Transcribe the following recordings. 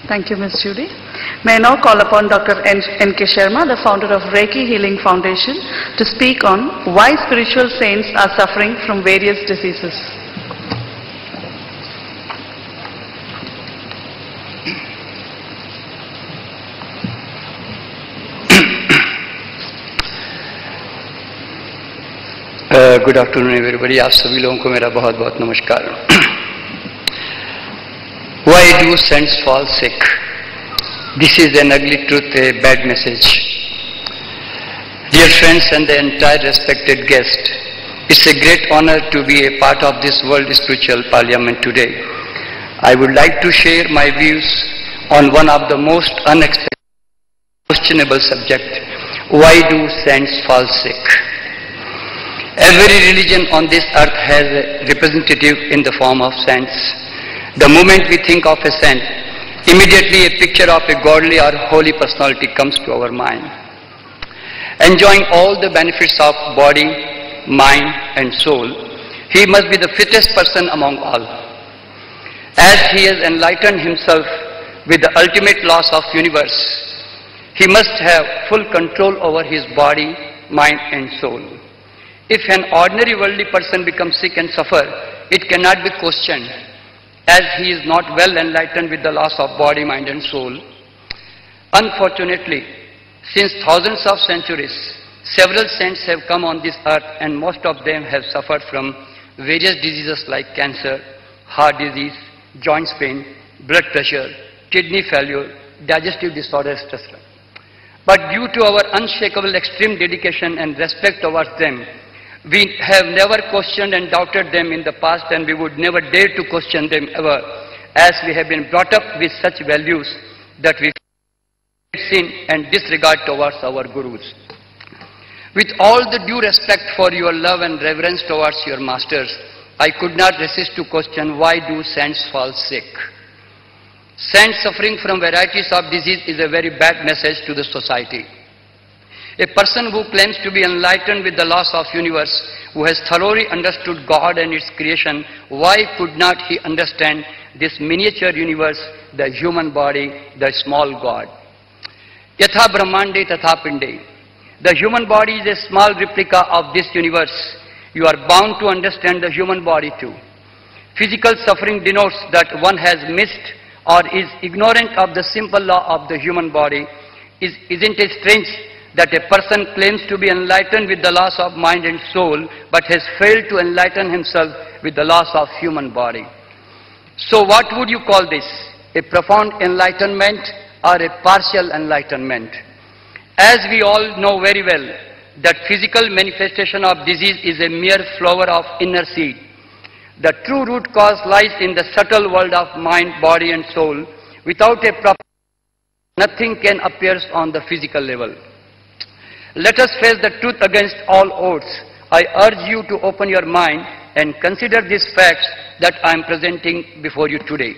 Thank you, Ms. Judy. May I now call upon Dr. N.K. Sharma, the founder of Reiki Healing Foundation, to speak on why spiritual saints are suffering from various diseases. Good afternoon everybody. आप सभी लोगों को मेरा बहुत बहुत नमस्कार. Why do saints fall sick? This is an ugly truth, a bad message. Dear friends and the entire respected guest, it's a great honor to be a part of this World Spiritual Parliament today. I would like to share my views on one of the most unexpected, questionable subject. Why do saints fall sick? Every religion on this earth has a representative in the form of saints. The moment we think of a saint, immediately a picture of a godly or holy personality comes to our mind. Enjoying all the benefits of body, mind and soul, he must be the fittest person among all. As he has enlightened himself with the ultimate laws of universe, he must have full control over his body, mind and soul. If an ordinary worldly person becomes sick and suffer, it cannot be questioned, as he is not well enlightened with the laws of body, mind and soul. Unfortunately, since thousands of centuries, several saints have come on this earth and most of them have suffered from various diseases like cancer, heart disease, joint pain, blood pressure, kidney failure, digestive disorders, etc. But due to our unshakable extreme dedication and respect towards them, we have never questioned and doubted them in the past, and we would never dare to question them ever, as we have been brought up with such values that we sin and disregard towards our gurus. With all the due respect for your love and reverence towards your masters, I could not resist to question, why do saints fall sick? Saints suffering from varieties of disease is a very bad message to the society. A person who claims to be enlightened with the laws of universe, who has thoroughly understood God and its creation, why could not he understand this miniature universe, the human body, the small God? Yatha Brahmande Tatha Pinde. The human body is a small replica of this universe. You are bound to understand the human body too. Physical suffering denotes that one has missed or is ignorant of the simple law of the human body. Isn't it strange that a person claims to be enlightened with the laws of mind and soul, but has failed to enlighten himself with the laws of human body? So what would you call this? A profound enlightenment or a partial enlightenment? As we all know very well, that physical manifestation of disease is a mere flower of inner seed. The true root cause lies in the subtle world of mind, body and soul. Without a proper, nothing can appear on the physical level. Let us face the truth against all odds. I urge you to open your mind and consider these facts that I am presenting before you today.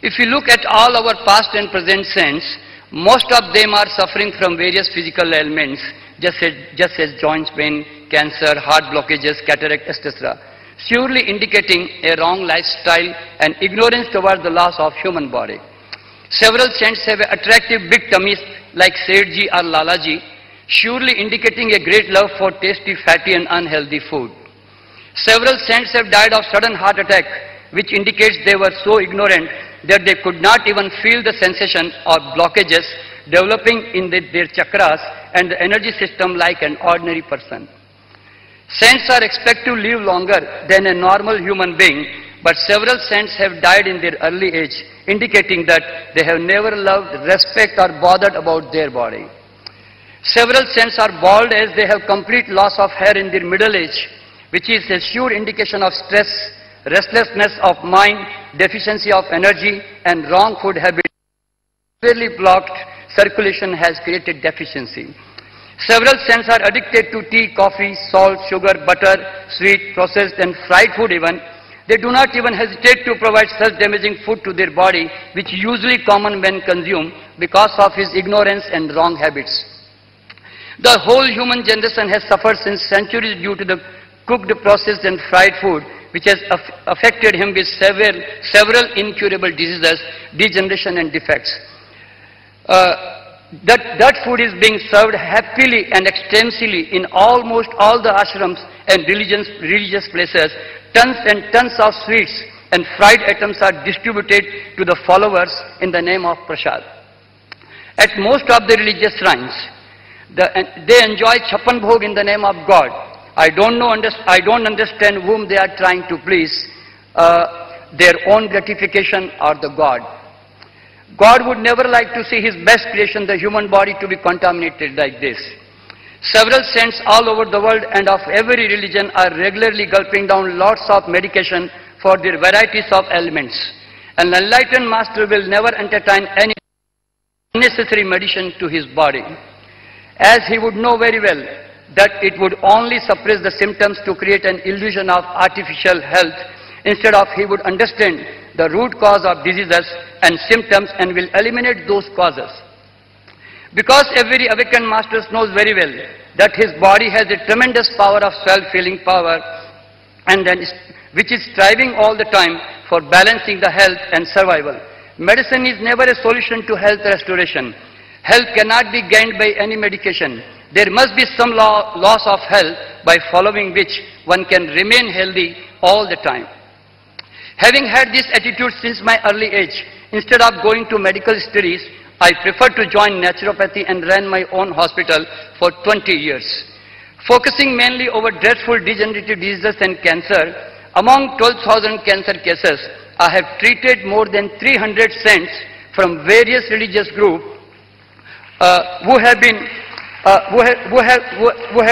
If you look at all our past and present saints, most of them are suffering from various physical ailments, just as joint pain, cancer, heart blockages, cataract, etc., surely indicating a wrong lifestyle and ignorance towards the laws of human body. Several saints have attractive big tummies like Sethji or Lalaji, surely indicating a great love for tasty, fatty and unhealthy food. Several saints have died of sudden heart attack, which indicates they were so ignorant that they could not even feel the sensation of blockages developing in their chakras and the energy system like an ordinary person. Saints are expected to live longer than a normal human being, but several saints have died in their early age, indicating that they have never loved, respect or bothered about their body. Several saints are bald as they have complete loss of hair in their middle age, which is a sure indication of stress, restlessness of mind, deficiency of energy and wrong food habits. Severely blocked circulation has created deficiency. Several saints are addicted to tea, coffee, salt, sugar, butter, sweet, processed and fried food even. They do not even hesitate to provide such damaging food to their body, which usually common men consume because of his ignorance and wrong habits. The whole human generation has suffered since centuries due to the cooked, processed and fried food, which has affected him with several incurable diseases, degeneration and defects. That food is being served happily and extensively in almost all the ashrams and religious places. Tons and tons of sweets and fried items are distributed to the followers in the name of prasad. At most of the religious shrines, they enjoy chapan bhog in the name of God. I don't understand whom they are trying to please, their own gratification or the God. God would never like to see his best creation, the human body, to be contaminated like this. Several saints all over the world and of every religion are regularly gulping down lots of medication for their varieties of ailments. An enlightened master will never entertain any unnecessary medicine to his body, as he would know very well that it would only suppress the symptoms to create an illusion of artificial health. Instead of, he would understand the root cause of diseases and symptoms and will eliminate those causes. Because every awakened master knows very well that his body has a tremendous power of self-healing power, and then which is striving all the time for balancing the health and survival. Medicine is never a solution to health restoration. Health cannot be gained by any medication. There must be some loss of health by following which one can remain healthy all the time. Having had this attitude since my early age, instead of going to medical studies, I preferred to join naturopathy and ran my own hospital for 20 years. Focusing mainly over dreadful degenerative diseases and cancer, among 12,000 cancer cases, I have treated more than 300 saints from various religious groups who have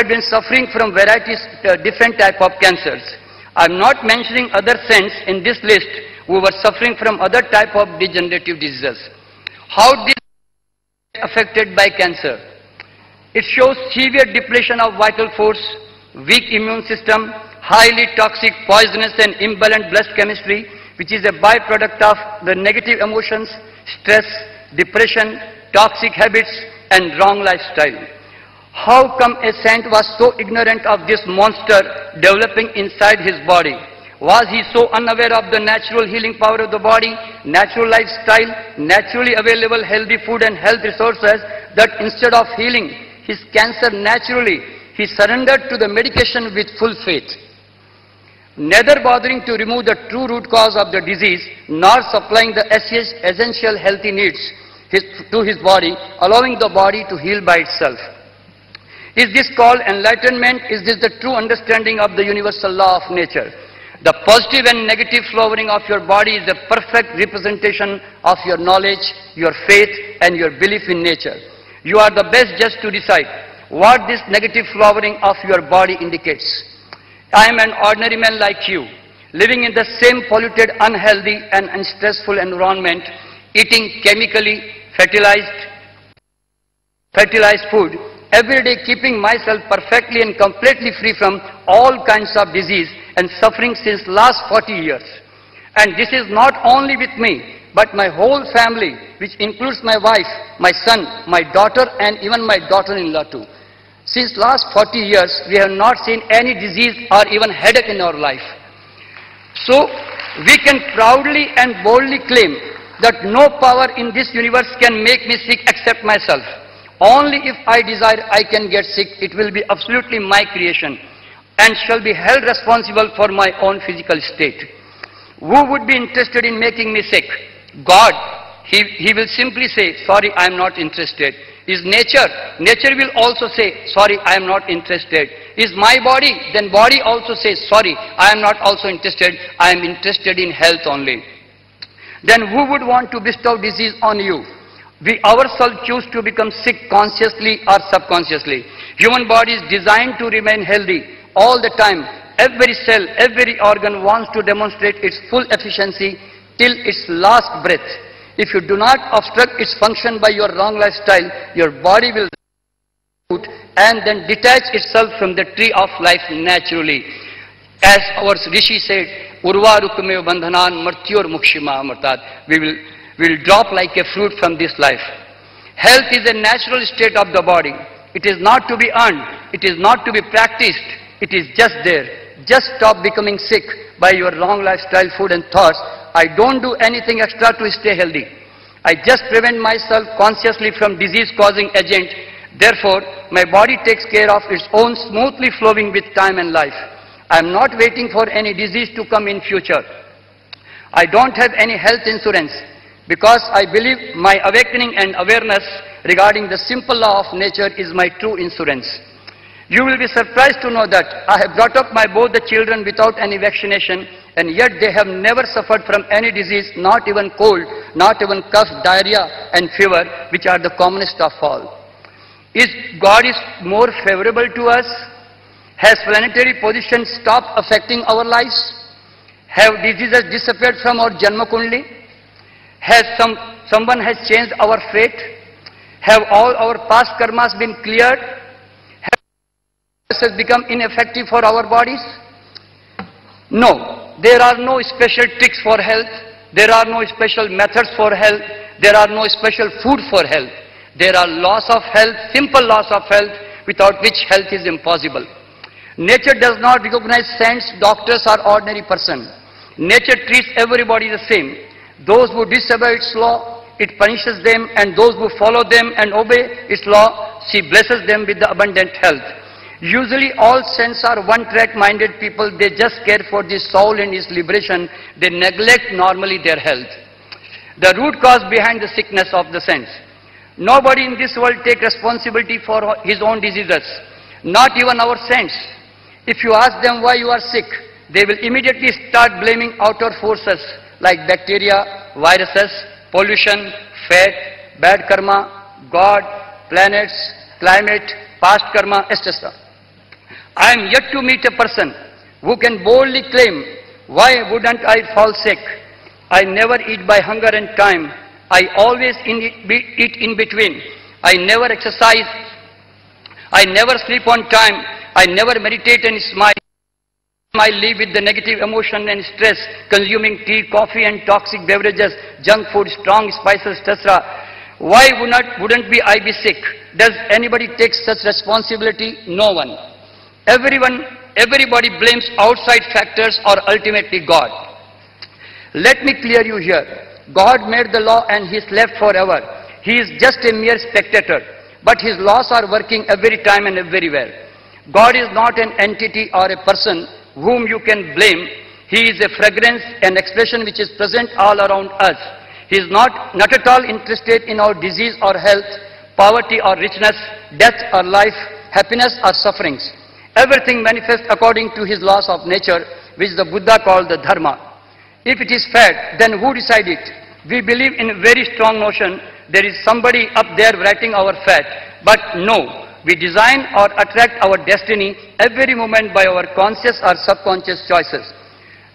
been suffering from different type of cancers. I am not mentioning other saints in this list who were suffering from other type of degenerative diseases. How this is affected by cancer? It shows severe depletion of vital force, weak immune system, highly toxic, poisonous and imbalanced blood chemistry, which is a byproduct of the negative emotions, stress, depression, toxic habits and wrong lifestyle. How come a saint was so ignorant of this monster developing inside his body? Was he so unaware of the natural healing power of the body, natural lifestyle, naturally available healthy food and health resources, that instead of healing his cancer naturally, he surrendered to the medication with full faith, neither bothering to remove the true root cause of the disease, nor supplying the essential healthy needs to his body, allowing the body to heal by itself? Is this called enlightenment? Is this the true understanding of the universal law of nature? The positive and negative flowering of your body is a perfect representation of your knowledge, your faith and your belief in nature. You are the best judge to decide what this negative flowering of your body indicates. I am an ordinary man like you, living in the same polluted, unhealthy and unstressful environment, eating chemically fertilized food, every day keeping myself perfectly and completely free from all kinds of disease and suffering since last 40 years. And this is not only with me, but my whole family, which includes my wife, my son, my daughter and even my daughter-in-law too. Since last 40 years, we have not seen any disease or even headache in our life. So, we can proudly and boldly claim that no power in this universe can make me sick except myself. Only if I desire I can get sick. It will be absolutely my creation and shall be held responsible for my own physical state. Who would be interested in making me sick? God. He will simply say, sorry, I am not interested. Is nature? Nature will also say, sorry, I am not interested. Is my body? Then body also says, sorry, I am not also interested. I am interested in health only. Then who would want to bestow disease on you? We ourselves choose to become sick consciously or subconsciously. Human body is designed to remain healthy all the time. Every cell, every organ wants to demonstrate its full efficiency till its last breath. If you do not obstruct its function by your wrong lifestyle, your body will root and then detach itself from the tree of life naturally. As our Rishi said, Urva Rukumev Bandhanan Martyor Mukshima Amartat. We will drop like a fruit from this life. Health is a natural state of the body. It is not to be earned. It is not to be practiced. It is just there. just stop becoming sick by your wrong lifestyle, food and thoughts. I don't do anything extra to stay healthy. I just prevent myself consciously from disease-causing agent. Therefore, my body takes care of its own smoothly flowing with time and life. I am not waiting for any disease to come in future. I don't have any health insurance because I believe my awakening and awareness regarding the simple law of nature is my true insurance. You will be surprised to know that I have brought up my both the children without any vaccination, and yet they have never suffered from any disease, not even cold, not even cough, diarrhea and fever, which are the commonest of all. Is God is more favorable to us? Has planetary position stopped affecting our lives? Have diseases disappeared from our Janma Kundli? Has someone has changed our fate? Have all our past karmas been cleared? Has become ineffective for our bodies? No, there are no special tricks for health. There are no special methods for health. There are no special food for health. There are laws of health, simple laws of health, without which health is impossible. Nature does not recognize saints, doctors or ordinary person. Nature treats everybody the same. Those who disobey its law, it punishes them, and those who follow them and obey its law, she blesses them with the abundant health. Usually all saints are one-track minded people. They just care for the soul and its liberation. They neglect normally their health. The root cause behind the sickness of the saints. Nobody in this world takes responsibility for his own diseases. Not even our saints. If you ask them why you are sick, they will immediately start blaming outer forces like bacteria, viruses, pollution, fat, bad karma, God, planets, climate, past karma, etc. I am yet to meet a person who can boldly claim, why wouldn't I fall sick? I never eat by hunger and time. I always eat in between. I never exercise. I never sleep on time. I never meditate and smile. I live with the negative emotion and stress, consuming tea, coffee and toxic beverages, junk food, strong spices, etc. Why wouldn't I be sick? Does anybody take such responsibility? No one. Everybody blames outside factors or ultimately God. Let me clear you here. God made the law and He is left forever. He is just a mere spectator, but His laws are working every time and everywhere. God is not an entity or a person whom you can blame. He is a fragrance and expression which is present all around us. He is not at all interested in our disease or health, poverty or richness, death or life, happiness or sufferings. Everything manifests according to His laws of nature, which the Buddha called the Dharma. If it is fat, then who decided it? We believe in a very strong notion there is somebody up there writing our fat. But no, we design or attract our destiny every moment by our conscious or subconscious choices.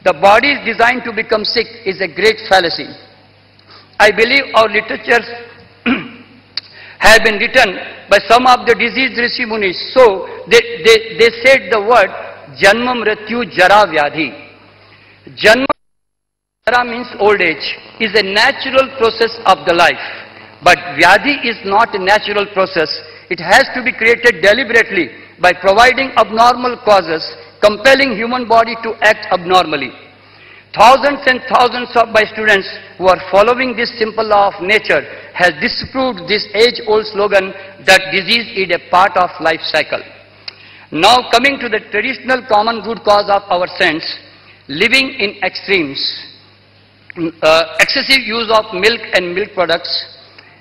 The body is designed to become sick is a great fallacy. I believe our literatures have been written by some of the diseased Rishi Munis. So they said the word Janma Mrityu Jara Vyadhi. Janma means old age, is a natural process of the life. But Vyadhi is not a natural process. It has to be created deliberately by providing abnormal causes, compelling human body to act abnormally. Thousands and thousands of my students who are following this simple law of nature has disproved this age-old slogan that disease is a part of life cycle. Now coming to the traditional common root cause of our saints, living in extremes. Excessive use of milk and milk products,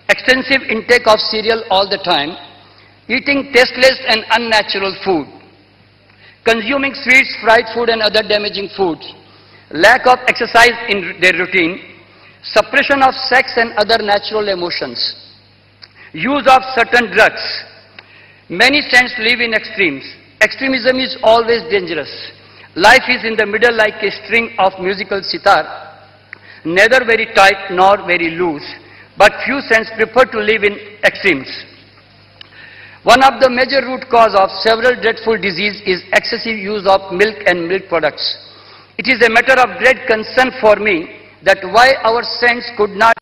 extensive intake of cereal all the time, eating tasteless and unnatural food, consuming sweets, fried food and other damaging foods, lack of exercise in their routine, suppression of sex and other natural emotions, use of certain drugs. Many saints live in extremes. Extremism is always dangerous. Life is in the middle like a string of musical sitar, neither very tight nor very loose, but few saints prefer to live in extremes. One of the major root cause of several dreadful diseases is excessive use of milk and milk products. It is a matter of great concern for me that why our saints could not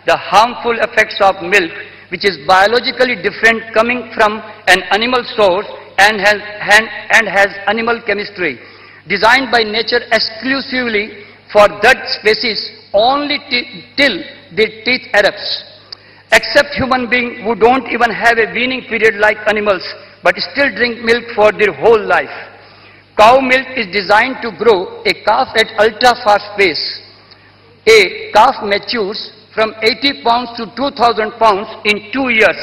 the harmful effects of milk, which is biologically different coming from an animal source, and has animal chemistry designed by nature exclusively for that species only till their teeth erupts. Except human beings who don't even have a weaning period like animals, but still drink milk for their whole life. Cow milk is designed to grow a calf at ultra-fast pace. A calf matures from 80 pounds to 2,000 pounds in 2 years,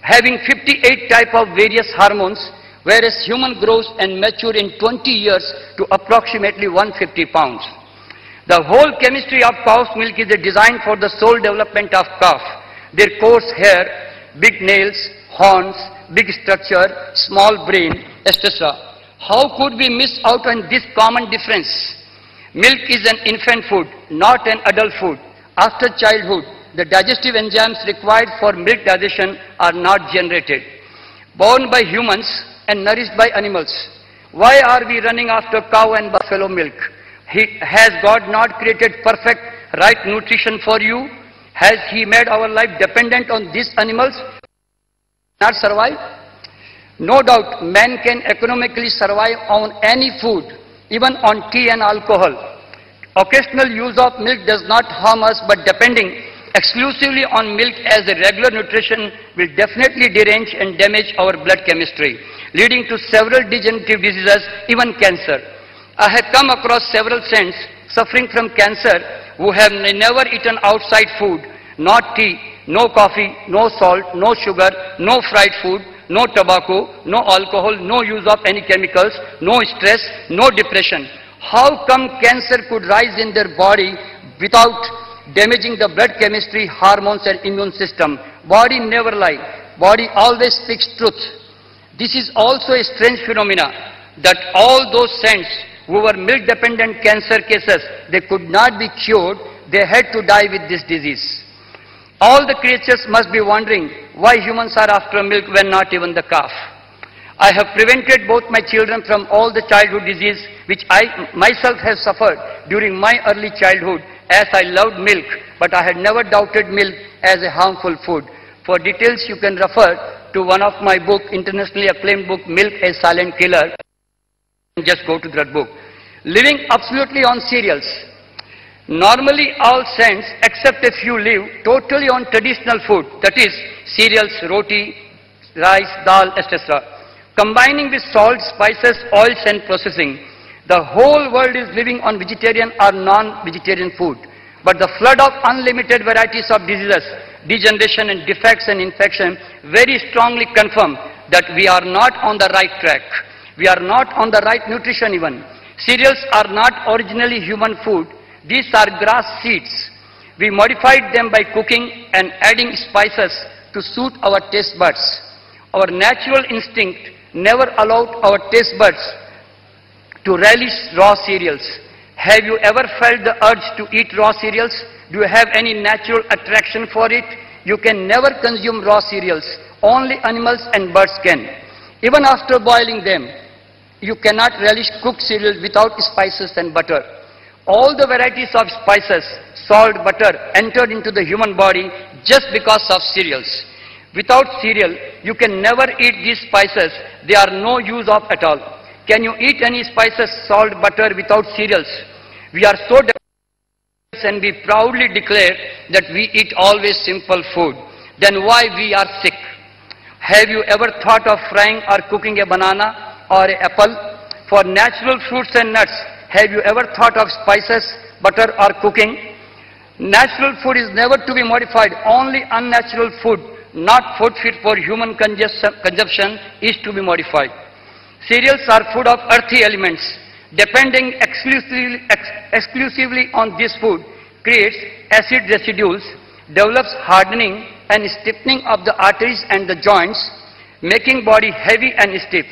having 58 types of various hormones, whereas human grows and mature in 20 years to approximately 150 pounds. The whole chemistry of cow's milk is designed for the sole development of calf. Their coarse hair, big nails, horns, big structure, small brain, etc. How could we miss out on this common difference? Milk is an infant food, not an adult food. After childhood, the digestive enzymes required for milk digestion are not generated. Born by humans and nourished by animals. Why are we running after cow and buffalo milk? Has God not created perfect, right nutrition for you? Has He made our life dependent on these animals? Not survive? No doubt, man can economically survive on any food, even on tea and alcohol. Occasional use of milk does not harm us, but depending exclusively on milk as a regular nutrition will definitely derange and damage our blood chemistry, leading to several degenerative diseases, even cancer. I have come across several saints suffering from cancer who have never eaten outside food, not tea, no coffee, no salt, no sugar, no fried food, no tobacco, no alcohol, no use of any chemicals, no stress, no depression. How come cancer could rise in their body without damaging the blood chemistry, hormones and immune system? Body never lies. Body always speaks truth. This is also a strange phenomena that all those saints who were milk-dependent cancer cases, they could not be cured. They had to die with this disease. All the creatures must be wondering why humans are after milk when not even the calf. I have prevented both my children from all the childhood disease which I myself have suffered during my early childhood, as I loved milk, but I had never doubted milk as a harmful food. For details you can refer to one of my book, internationally acclaimed book, Milk a Silent Killer. Just go to that book. Living absolutely on cereals. Normally all saints except a few live totally on traditional food, that is cereals, roti, rice, dal, etc. Combining with salt, spices, oils and processing. The whole world is living on vegetarian or non-vegetarian food. But the flood of unlimited varieties of diseases, degeneration and defects and infection very strongly confirm that we are not on the right track. We are not on the right nutrition even. Cereals are not originally human food. These are grass seeds. We modified them by cooking and adding spices to suit our taste buds. Our natural instinct never allowed our taste buds to relish raw cereals. Have you ever felt the urge to eat raw cereals? Do you have any natural attraction for it? You can never consume raw cereals. Only animals and birds can. Even after boiling them, you cannot relish cooked cereal without spices and butter. All the varieties of spices, salt, butter entered into the human body just because of cereals. Without cereal, you can never eat these spices. They are no use of at all. Can you eat any spices, salt, butter without cereals? We are so depressed and we proudly declare that we eat always simple food. Then why we are sick? Have you ever thought of frying or cooking a banana or an apple? For natural fruits and nuts, have you ever thought of spices, butter or cooking? Natural food is never to be modified. Only unnatural food, not food fit for human consumption, is to be modified. Cereals are food of earthy elements. Depending exclusively on this food creates acid residues, develops hardening and stiffening of the arteries and the joints, making body heavy and stiff.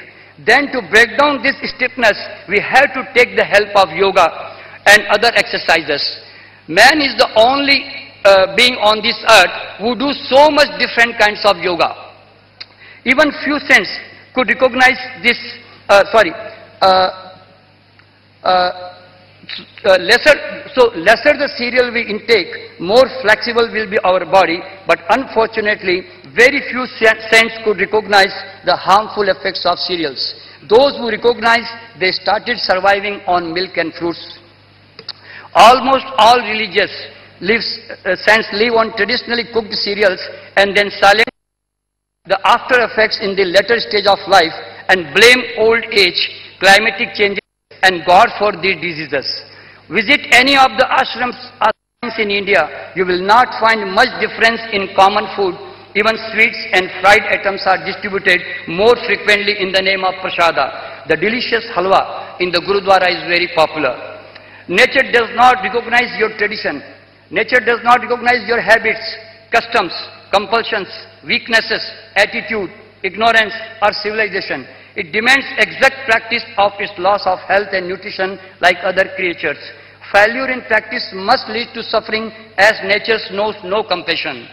Then to break down this stiffness, we have to take the help of yoga and other exercises. Man is the only being on this earth who do so much different kinds of yoga. Even few saints could recognize this, lesser the cereal we intake, more flexible will be our body, but unfortunately Very few saints could recognize the harmful effects of cereals. Those who recognized, they started surviving on milk and fruits. Almost all religious saints live on traditionally cooked cereals and then silence the after effects in the later stage of life and blame old age, climatic changes and God for these diseases. Visit any of the ashrams in India, you will not find much difference in common food. Even sweets and fried items are distributed more frequently in the name of prasada. The delicious halwa in the Gurudwara is very popular. Nature does not recognize your tradition. Nature does not recognize your habits, customs, compulsions, weaknesses, attitude, ignorance or civilization. It demands exact practice of its laws of health and nutrition like other creatures. Failure in practice must lead to suffering as nature knows no compassion.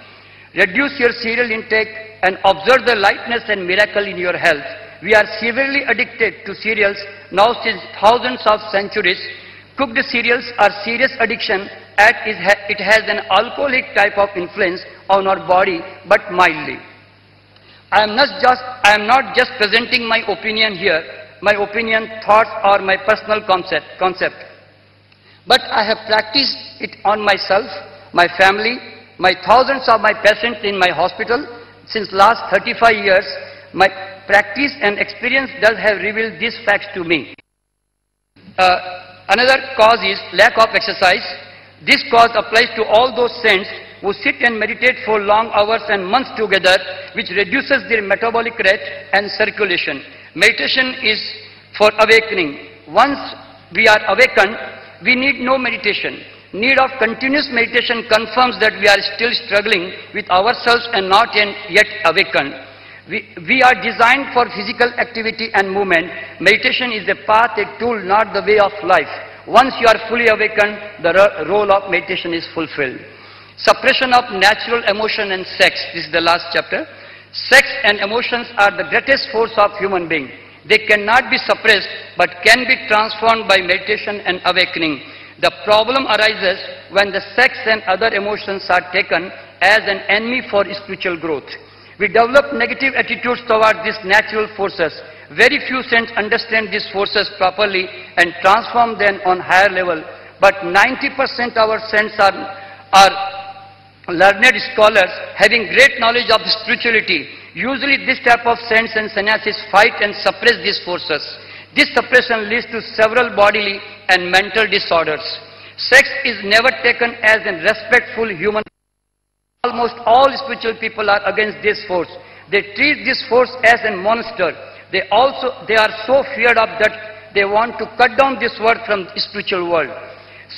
Reduce your cereal intake and observe the lightness and miracle in your health. We are severely addicted to cereals now since thousands of centuries. Cooked cereals are serious addiction as it has an alcoholic type of influence on our body, but mildly. I am not just presenting my opinion here, my opinion, thoughts or my personal concept. But I have practiced it on myself, my family, my thousands of my patients in my hospital. Since last 35 years, my practice and experience does have revealed these facts to me. Another cause is lack of exercise. This cause applies to all those saints who sit and meditate for long hours and months together, which reduces their metabolic rate and circulation. Meditation is for awakening. Once we are awakened, we need no meditation. Need of continuous meditation confirms that we are still struggling with ourselves and not yet awakened. We are designed for physical activity and movement. Meditation is a path, a tool, not the way of life. Once you are fully awakened, the role of meditation is fulfilled. Suppression of natural emotion and sex. This is the last chapter. Sex and emotions are the greatest force of human being. They cannot be suppressed, but can be transformed by meditation and awakening. The problem arises when the sex and other emotions are taken as an enemy for spiritual growth. We develop negative attitudes toward these natural forces. Very few saints understand these forces properly and transform them on higher level. But 90% of our saints are learned scholars having great knowledge of spirituality. Usually this type of saints and sannyasis fight and suppress these forces. This suppression leads to several bodily and mental disorders. Sex is never taken as a respectful human. Almost all spiritual people are against this force. They treat this force as a monster. They are so feared of that they want to cut down this word from the spiritual world.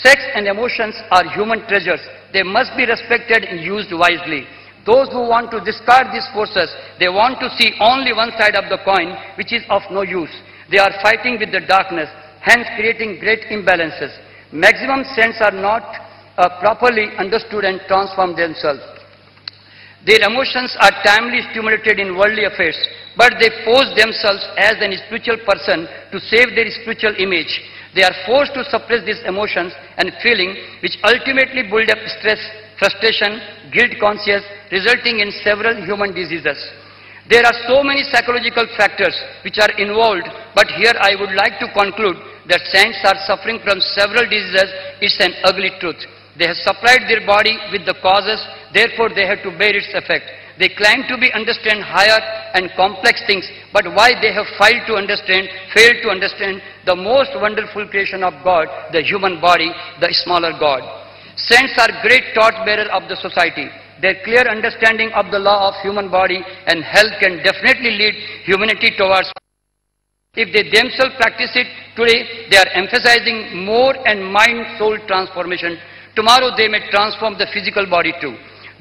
Sex and emotions are human treasures. They must be respected and used wisely. Those who want to discard these forces, they want to see only one side of the coin, which is of no use. They are fighting with the darkness, hence creating great imbalances. Maximum saints are not properly understood and transformed themselves. Their emotions are timely stimulated in worldly affairs, but they pose themselves as a spiritual person to save their spiritual image. They are forced to suppress these emotions and feelings, which ultimately build up stress, frustration, guilt conscience, resulting in several human diseases. There are so many psychological factors which are involved, but here I would like to conclude that saints are suffering from several diseases. It's an ugly truth. They have supplied their body with the causes, therefore they have to bear its effect. They claim to understand higher and complex things, but why they have failed to understand the most wonderful creation of God, the human body, the smaller God. Saints are great torchbearers of the society. Their clear understanding of the law of human body and health can definitely lead humanity towards. If they themselves practice it today, they are emphasizing more and mind-soul transformation. Tomorrow they may transform the physical body too,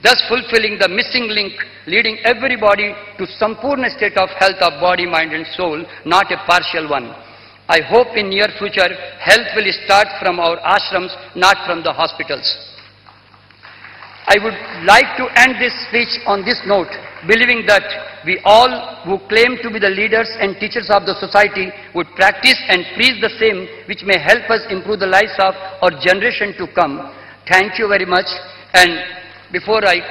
thus fulfilling the missing link, leading everybody to Sampurna state of health of body, mind and soul, not a partial one. I hope in near future, health will start from our ashrams, not from the hospitals. I would like to end this speech on this note, believing that we all who claim to be the leaders and teachers of the society would practice and preach the same, which may help us improve the lives of our generation to come. Thank you very much. And before I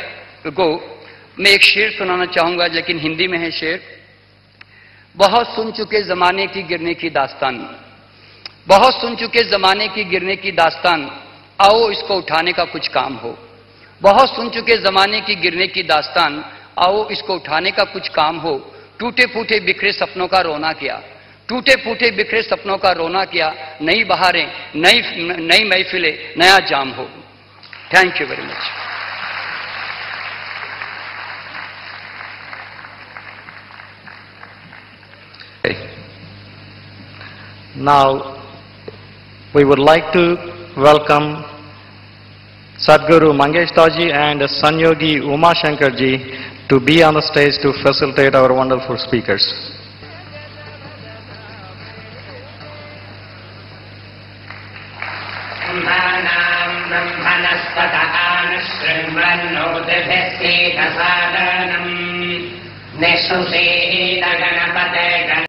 go, मैं एक शेर सुनाना चाहूंगा, लेकिन हिंदी में है शेर। बहुत सुन चुके जमाने की गिरने की दास्तान, बहुत सुन चुके जमाने की गिरने की दास्तान, आओ इसको उठाने का कुछ काम हो। बहुत सुन चुके जमाने की गिरने की दास्तान, आओ इसको उठाने का कुछ काम हो। टूटे फूटे बिखरे सपनों का रोना क्या, टूटे फूटे बिखरे सपनों का रोना क्या, नई बहारें, नई महफिलें, नया जाम हो। Thank you very much. Now, we would like to welcome Sadhguru Mangesh Taji and Sanyogi Uma Shankar ji to be on the stage to facilitate our wonderful speakers.